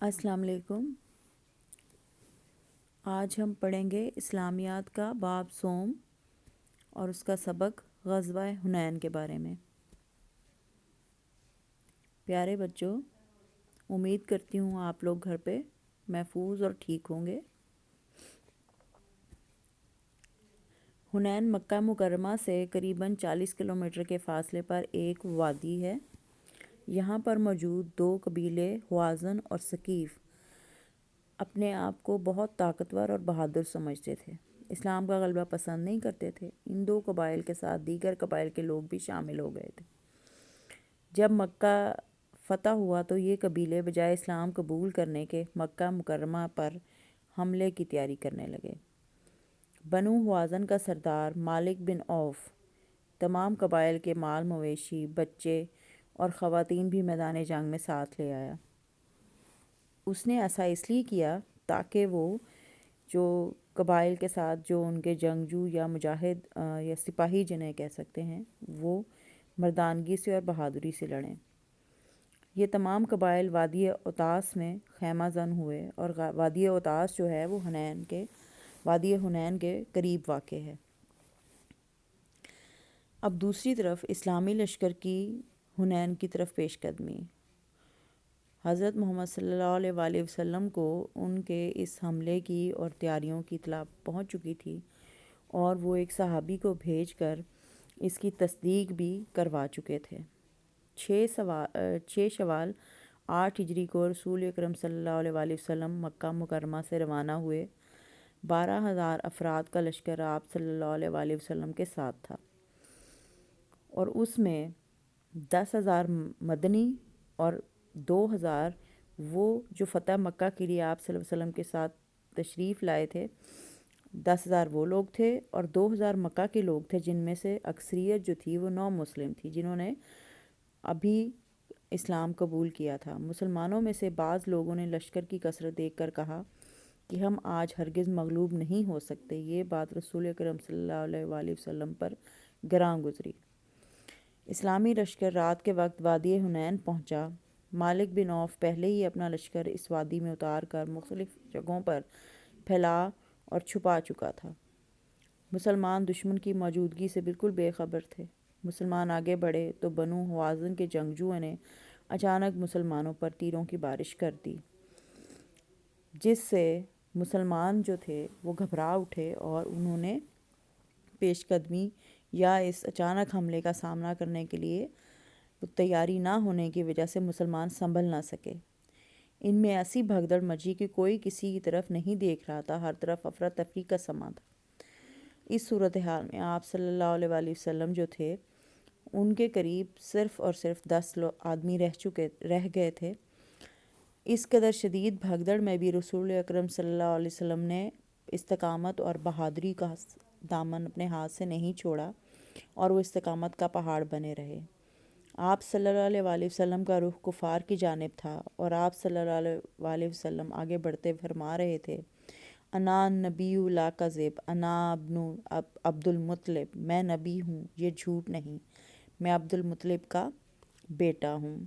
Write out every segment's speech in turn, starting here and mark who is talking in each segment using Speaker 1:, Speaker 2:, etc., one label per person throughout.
Speaker 1: السلام علیکم۔ آج ہم پڑھیں گے اسلامیات کا باب سوم اور اس کا سبق غزوہ حنین کے بارے میں۔ پیارے بچوں، امید کرتی ہوں آپ لوگ گھر پہ محفوظ اور ٹھیک ہوں گے۔ حنین مکہ مکرمہ سے قریباً 40 کلومیٹر کے فاصلے پر ایک وادی ہے۔ یہاں پر موجود دو قبیلے ہوازن اور ثقیف اپنے آپ کو بہت طاقتور اور بہادر سمجھتے تھے، اسلام کا غلبہ پسند نہیں کرتے تھے۔ ان دو قبائل کے ساتھ دیگر قبائل کے لوگ بھی شامل ہو گئے تھے۔ جب مکہ فتح ہوا تو یہ قبیلے بجائے اسلام قبول کرنے کے مکہ مکرمہ پر حملے کی تیاری کرنے لگے۔ بنو ہوازن کا سردار مالک بن عوف تمام قبائل کے مال مویشی، بچے اور خواتین بھی میدان جنگ میں ساتھ لے آیا۔ اس نے ایسا اس لیے کیا تاکہ وہ جو قبائل کے ساتھ جو ان کے جنگجو یا مجاہد یا سپاہی جنہیں کہہ سکتے ہیں، وہ مردانگی سے اور بہادری سے لڑیں۔ یہ تمام قبائل وادی اوتاس میں خیمہ زن ہوئے، اور وادی اوتاس جو ہے وہ وادی حنین کے قریب واقع ہے۔ اب دوسری طرف اسلامی لشکر کی حنین کی طرف پیش قدمی۔ حضرت محمد صلی اللہ علیہ وآلہ وسلم کو ان کے اس حملے کی اور تیاریوں کی اطلاع پہنچ چکی تھی، اور وہ ایک صحابی کو بھیج کر اس کی تصدیق بھی کروا چکے تھے۔ 6 شوال 8 ہجری کو رسول اکرم صلی اللہ علیہ وآلہ وسلم مکہ مکرمہ سے روانہ ہوئے۔ 12,000 افراد کا لشکر آپ صلی اللہ علیہ وآلہ وسلم کے ساتھ تھا، اور اس میں 10,000 مدنی اور 2,000 وہ جو فتح مکہ کے لیے آپ صلی اللہ علیہ وسلم کے ساتھ تشریف لائے تھے۔ 10,000 وہ لوگ تھے اور 2,000 مکہ کے لوگ تھے، جن میں سے اکثریت جو تھی وہ نو مسلم تھی، جنہوں نے ابھی اسلام قبول کیا تھا۔ مسلمانوں میں سے بعض لوگوں نے لشکر کی کثرت دیکھ کر کہا کہ ہم آج ہرگز مغلوب نہیں ہو سکتے۔ یہ بات رسول اکرم صلی اللہ علیہ وآلہ وسلم پر گراں گزری۔ اسلامی لشکر رات کے وقت وادی حنین پہنچا۔ مالک بن عوف پہلے ہی اپنا لشکر اس وادی میں اتار کر مختلف جگہوں پر پھیلا اور چھپا چکا تھا۔ مسلمان دشمن کی موجودگی سے بالکل بے خبر تھے۔ مسلمان آگے بڑھے تو بنو ہوازن کے جنگجوؤں نے اچانک مسلمانوں پر تیروں کی بارش کر دی، جس سے مسلمان جو تھے وہ گھبرا اٹھے، اور انہوں نے پیش قدمی یا اس اچانک حملے کا سامنا کرنے کے لیے تیاری نہ ہونے کی وجہ سے مسلمان سنبھل نہ سکے۔ ان میں ایسی بھگدڑ مچی کہ کوئی کسی کی طرف نہیں دیکھ رہا تھا، ہر طرف افراتفری کا سماں تھا۔ اس صورتحال میں آپ صلی اللہ علیہ وآلہ وسلم جو تھے، ان کے قریب صرف اور صرف 10 آدمی رہ گئے تھے۔ اس قدر شدید بھگدڑ میں بھی رسول اکرم صلی اللہ علیہ وسلم نے استقامت اور بہادری کا دامن اپنے ہاتھ سے نہیں چھوڑا، اور وہ استقامت کا پہاڑ بنے رہے۔ آپ صلی اللہ علیہ وآلہ وسلم کا رخ کفار کی جانب تھا، اور آپ صلی اللہ علیہ وآلہ وسلم آگے بڑھتے فرما رہے تھے، انا نبی لا کذب، انا ابن عبد المطلب، میں نبی ہوں، یہ جھوٹ نہیں، میں عبد المطلب کا بیٹا ہوں۔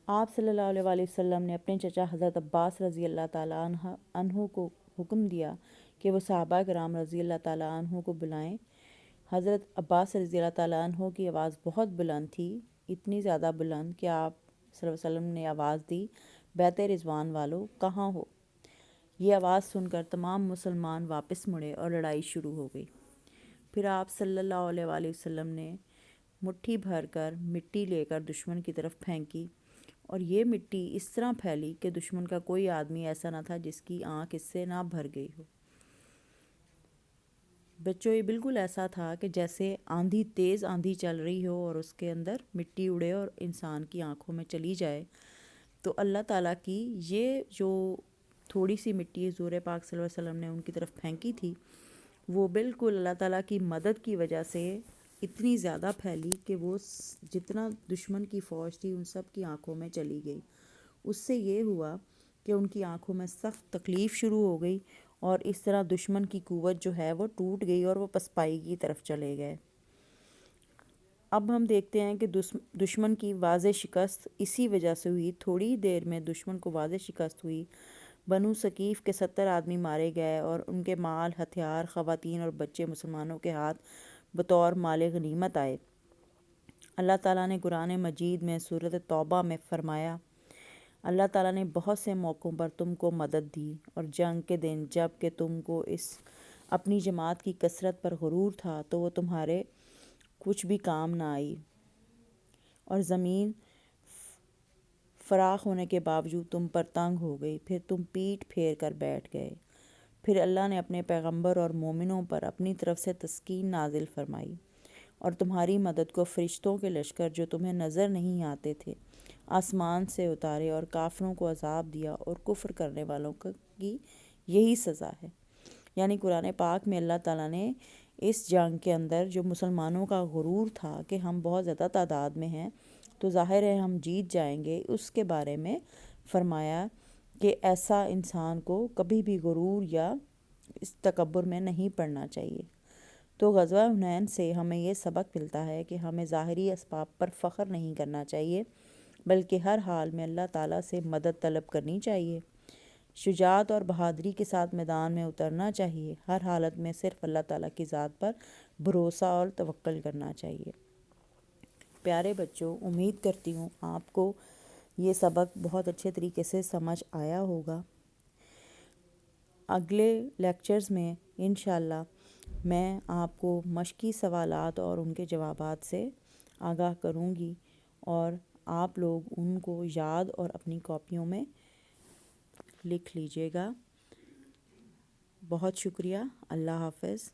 Speaker 1: آپ صلی اللہ علیہ وآلہ وسلم نے اپنے چچا حضرت عباس رضی اللہ تعالیٰ عنہ کو حکم دیا کہ وہ صحابہ کرام رضی اللہ تعالیٰ عنہ کو بلائیں۔ حضرت عباس رضی اللہ تعالیٰ عنہ کی آواز بہت بلند تھی، اتنی زیادہ بلند کہ آپ صلی اللہ علیہ وسلم نے آواز دی، بیت رضوان والو کہاں ہو؟ یہ آواز سن کر تمام مسلمان واپس مڑے اور لڑائی شروع ہو گئی۔ پھر آپ صلی اللہ علیہ وآلہ وسلم نے مٹھی بھر کر مٹی لے کر دشمن کی طرف پھینکی، اور یہ مٹی اس طرح پھیلی کہ دشمن کا کوئی آدمی ایسا نہ تھا جس کی آنکھ اس سے نہ بھر گئی ہو۔ بچوں، یہ بالکل ایسا تھا کہ جیسے تیز آندھی چل رہی ہو اور اس کے اندر مٹی اڑے اور انسان کی آنکھوں میں چلی جائے۔ تو اللہ تعالیٰ کی یہ جو تھوڑی سی مٹی حضور پاک صلی اللہ علیہ وسلم نے ان کی طرف پھینکی تھی، وہ بالکل اللہ تعالیٰ کی مدد کی وجہ سے اتنی زیادہ پھیلی کہ وہ جتنا دشمن کی فوج تھی ان سب کی آنکھوں میں چلی گئی۔ اس سے یہ ہوا کہ ان کی آنکھوں میں سخت تکلیف شروع ہو گئی، اور اس طرح دشمن کی قوت جو ہے وہ ٹوٹ گئی، اور وہ پسپائی کی طرف چلے گئے۔ اب ہم دیکھتے ہیں کہ دشمن کی واضح شکست اسی وجہ سے ہوئی۔ تھوڑی دیر میں دشمن کو واضح شکست ہوئی، بنو ثقیف کے 70 آدمی مارے گئے اور ان کے مال، ہتھیار، خواتین اور بچے مسلمانوں کے ہاتھ بطور مال غنیمت آئے۔ اللہ تعالیٰ نے قرآن مجید میں سورۃ توبہ میں فرمایا، اللہ تعالیٰ نے بہت سے موقعوں پر تم کو مدد دی، اور جنگ کے دن جب کہ تم کو اس اپنی جماعت کی کثرت پر غرور تھا تو وہ تمہارے کچھ بھی کام نہ آئی، اور زمین فراخ ہونے کے باوجود تم پر تنگ ہو گئی، پھر تم پیٹھ پھیر کر بیٹھ گئے۔ پھر اللہ نے اپنے پیغمبر اور مومنوں پر اپنی طرف سے تسکین نازل فرمائی، اور تمہاری مدد کو فرشتوں کے لشکر جو تمہیں نظر نہیں آتے تھے آسمان سے اتارے، اور کافروں کو عذاب دیا، اور کفر کرنے والوں کی یہی سزا ہے۔ یعنی قرآن پاک میں اللہ تعالیٰ نے اس جنگ کے اندر جو مسلمانوں کا غرور تھا کہ ہم بہت زیادہ تعداد میں ہیں تو ظاہر ہے ہم جیت جائیں گے، اس کے بارے میں فرمایا کہ ایسا انسان کو کبھی بھی غرور یا اس تکبر میں نہیں پڑنا چاہیے۔ تو غزوہ حنین سے ہمیں یہ سبق ملتا ہے کہ ہمیں ظاہری اسباب پر فخر نہیں کرنا چاہیے، بلکہ ہر حال میں اللہ تعالیٰ سے مدد طلب کرنی چاہیے، شجاعت اور بہادری کے ساتھ میدان میں اترنا چاہیے، ہر حالت میں صرف اللہ تعالیٰ کی ذات پر بھروسہ اور توکل کرنا چاہیے۔ پیارے بچوں، امید کرتی ہوں آپ کو یہ سبق بہت اچھے طریقے سے سمجھ آیا ہوگا۔ اگلے لیکچرز میں انشاءاللہ میں آپ کو مشقی سوالات اور ان کے جوابات سے آگاہ کروں گی، اور آپ لوگ ان کو یاد اور اپنی کاپیوں میں لکھ لیجیے گا۔ بہت شکریہ۔ اللہ حافظ۔